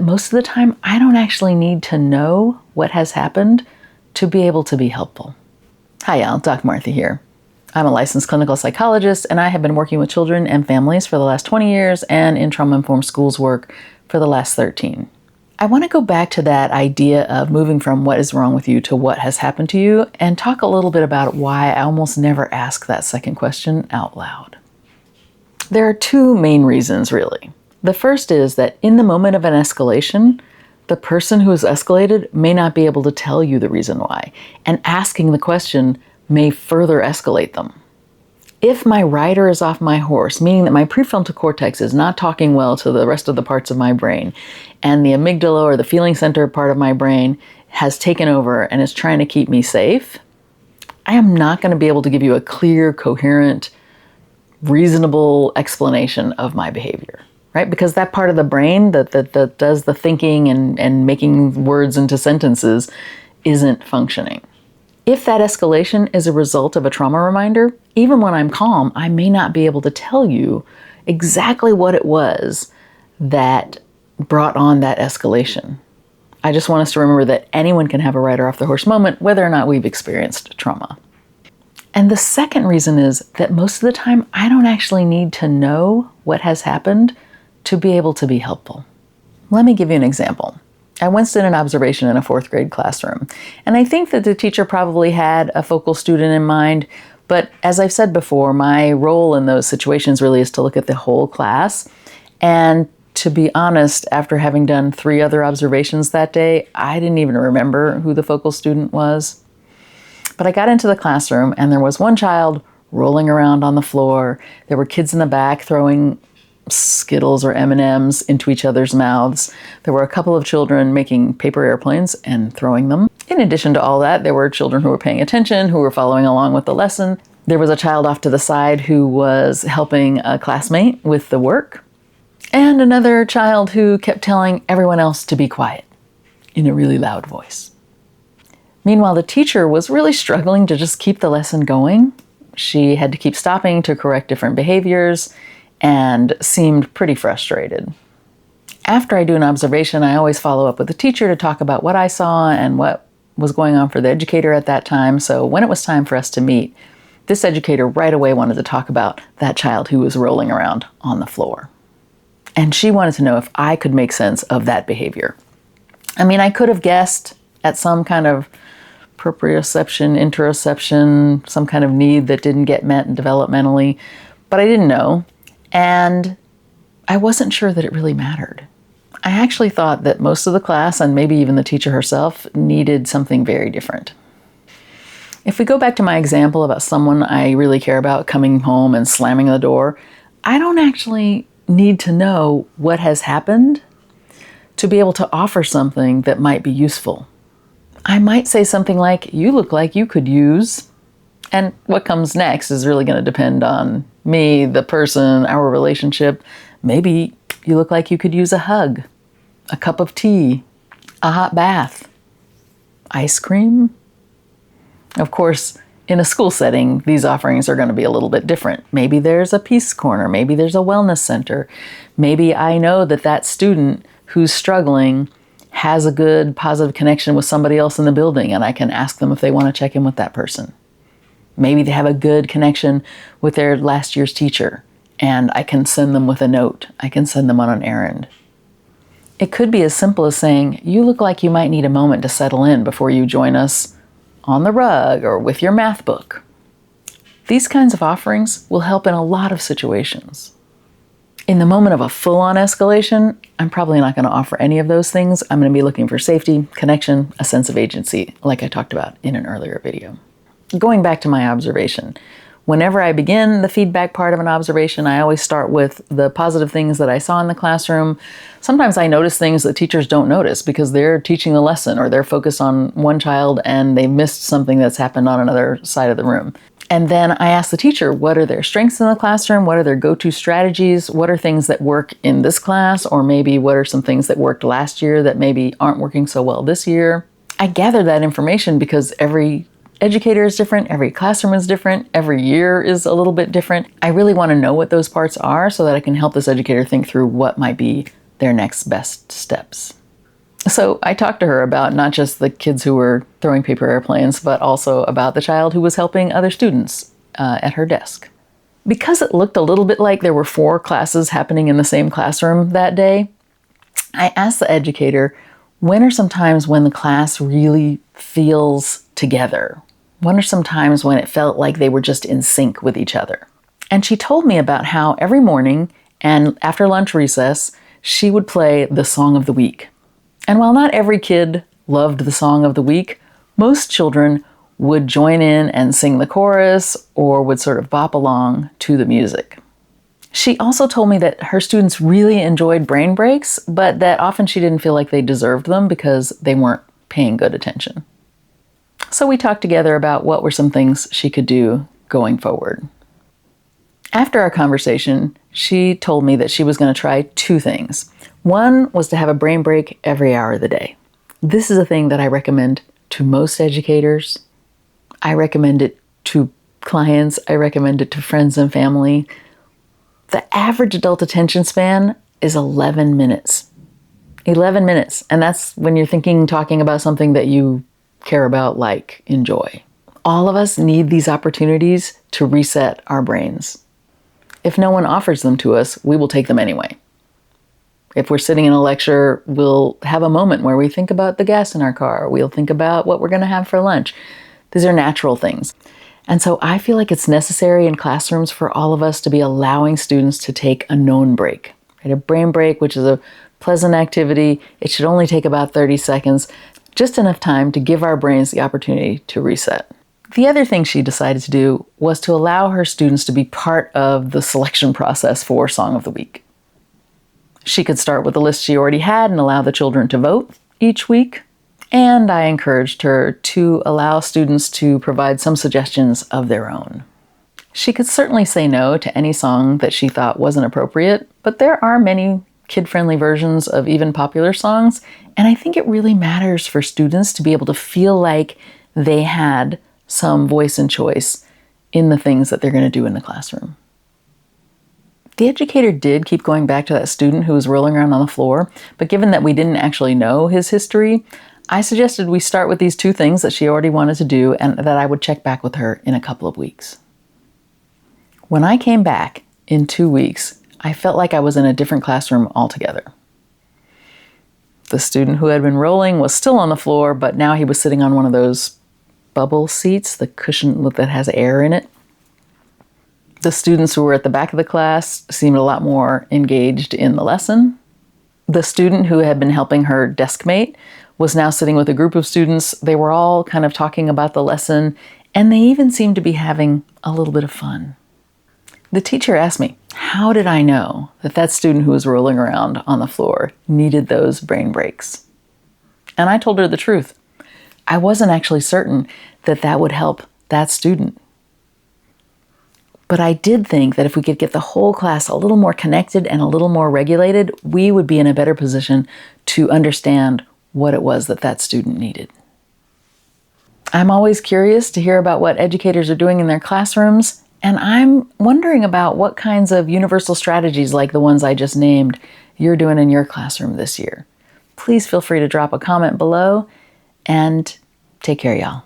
Most of the time, I don't actually need to know what has happened to be able to be helpful. Hi, y'all. Dr. Martha here. I'm a licensed clinical psychologist, and I have been working with children and families for the last 20 years and in trauma-informed schools work for the last 13. I want to go back to that idea of moving from what is wrong with you to what has happened to you and talk a little bit about why I almost never ask that second question out loud. There are two main reasons, really. The first is that in the moment of an escalation, the person who is escalated may not be able to tell you the reason why, and asking the question may further escalate them. If my rider is off my horse, meaning that my prefrontal cortex is not talking well to the rest of the parts of my brain, and the amygdala or the feeling center part of my brain has taken over and is trying to keep me safe, I am not going to be able to give you a clear, coherent, reasonable explanation of my behavior. Right? Because that part of the brain that does the thinking and making words into sentences isn't functioning. If that escalation is a result of a trauma reminder, even when I'm calm, I may not be able to tell you exactly what it was that brought on that escalation. I just want us to remember that anyone can have a rider off the horse moment, whether or not we've experienced trauma. And the second reason is that most of the time, I don't actually need to know what has happened to be able to be helpful. Let me give you an example. I once did an observation in a 4th grade classroom, and I think that the teacher probably had a focal student in mind, but as I've said before, my role in those situations really is to look at the whole class. And to be honest, after having done 3 other observations that day, I didn't even remember who the focal student was. But I got into the classroom, and there was one child rolling around on the floor. There were kids in the back throwing Skittles or M&Ms into each other's mouths. There were a couple of children making paper airplanes and throwing them. In addition to all that, there were children who were paying attention, who were following along with the lesson. There was a child off to the side who was helping a classmate with the work, and another child who kept telling everyone else to be quiet in a really loud voice. Meanwhile, the teacher was really struggling to just keep the lesson going. She had to keep stopping to correct different behaviors and seemed pretty frustrated. After I do an observation, I always follow up with the teacher to talk about what I saw and what was going on for the educator at that time. So when it was time for us to meet, this educator right away wanted to talk about that child who was rolling around on the floor. And she wanted to know if I could make sense of that behavior. I mean, I could have guessed at some kind of proprioception, interoception, some kind of need that didn't get met developmentally, but I didn't know. And I wasn't sure that it really mattered. I actually thought that most of the class, and maybe even the teacher herself, needed something very different. If we go back to my example about someone I really care about coming home and slamming the door, I don't actually need to know what has happened to be able to offer something that might be useful. I might say something like, "You look like you could use," and what comes next is really going to depend on me, the person, our relationship. Maybe you look like you could use a hug, a cup of tea, a hot bath, ice cream. Of course, in a school setting, these offerings are going to be a little bit different. Maybe there's a peace corner. Maybe there's a wellness center. Maybe I know that that student who's struggling has a good, positive connection with somebody else in the building, and I can ask them if they want to check in with that person. Maybe they have a good connection with their last year's teacher, and I can send them with a note. I can send them on an errand. It could be as simple as saying, "You look like you might need a moment to settle in before you join us on the rug or with your math book." These kinds of offerings will help in a lot of situations. In the moment of a full-on escalation, I'm probably not going to offer any of those things. I'm going to be looking for safety, connection, a sense of agency, like I talked about in an earlier video. Going back to my observation, whenever I begin the feedback part of an observation, I always start with the positive things that I saw in the classroom. Sometimes I notice things that teachers don't notice because they're teaching a lesson or they're focused on one child and they missed something that's happened on another side of the room. And then I ask the teacher, what are their strengths in the classroom? What are their go-to strategies? What are things that work in this class? Or maybe what are some things that worked last year that maybe aren't working so well this year? I gather that information because every educator is different, every classroom is different, every year is a little bit different. I really want to know what those parts are so that I can help this educator think through what might be their next best steps. So I talked to her about not just the kids who were throwing paper airplanes, but also about the child who was helping other students at her desk. Because it looked a little bit like there were 4 classes happening in the same classroom that day, I asked the educator, when are some times when the class really feels together? When are some times when it felt like they were just in sync with each other? And she told me about how every morning and after lunch recess, she would play the song of the week. And while not every kid loved the song of the week, most children would join in and sing the chorus or would sort of bop along to the music. She also told me that her students really enjoyed brain breaks, but that often she didn't feel like they deserved them because they weren't paying good attention. So we talked together about what were some things she could do going forward. After our conversation, she told me that she was going to try 2 things. One was to have a brain break every hour of the day. This is a thing that I recommend to most educators. I recommend it to clients. I recommend it to friends and family. The average adult attention span is 11 minutes. 11 minutes. And that's when you're talking about something that you care about, like enjoy. All of us need these opportunities to reset our brains. If no one offers them to us, we will take them anyway. If we're sitting in a lecture, we'll have a moment where we think about the gas in our car. We'll think about what we're going to have for lunch. These are natural things. And so I feel like it's necessary in classrooms for all of us to be allowing students to take a known break. Right? A brain break, which is a pleasant activity. It should only take about 30 seconds, just enough time to give our brains the opportunity to reset. The other thing she decided to do was to allow her students to be part of the selection process for Song of the Week. She could start with the list she already had and allow the children to vote each week. And I encouraged her to allow students to provide some suggestions of their own. She could certainly say no to any song that she thought wasn't appropriate, but there are many kid-friendly versions of even popular songs, and I think it really matters for students to be able to feel like they had some voice and choice in the things that they're going to do in the classroom. The educator did keep going back to that student who was rolling around on the floor, but given that we didn't actually know his history, I suggested we start with these 2 things that she already wanted to do and that I would check back with her in a couple of weeks. When I came back in 2 weeks, I felt like I was in a different classroom altogether. The student who had been rolling was still on the floor, but now he was sitting on one of those bubble seats, the cushion that has air in it. The students who were at the back of the class seemed a lot more engaged in the lesson. The student who had been helping her desk mate was now sitting with a group of students. They were all kind of talking about the lesson, and they even seemed to be having a little bit of fun. The teacher asked me, how did I know that student who was rolling around on the floor needed those brain breaks? And I told her the truth. I wasn't actually certain that would help that student. But I did think that if we could get the whole class a little more connected and a little more regulated, we would be in a better position to understand what it was that student needed. I'm always curious to hear about what educators are doing in their classrooms, and I'm wondering about what kinds of universal strategies like the ones I just named you're doing in your classroom this year. Please feel free to drop a comment below, and take care, y'all.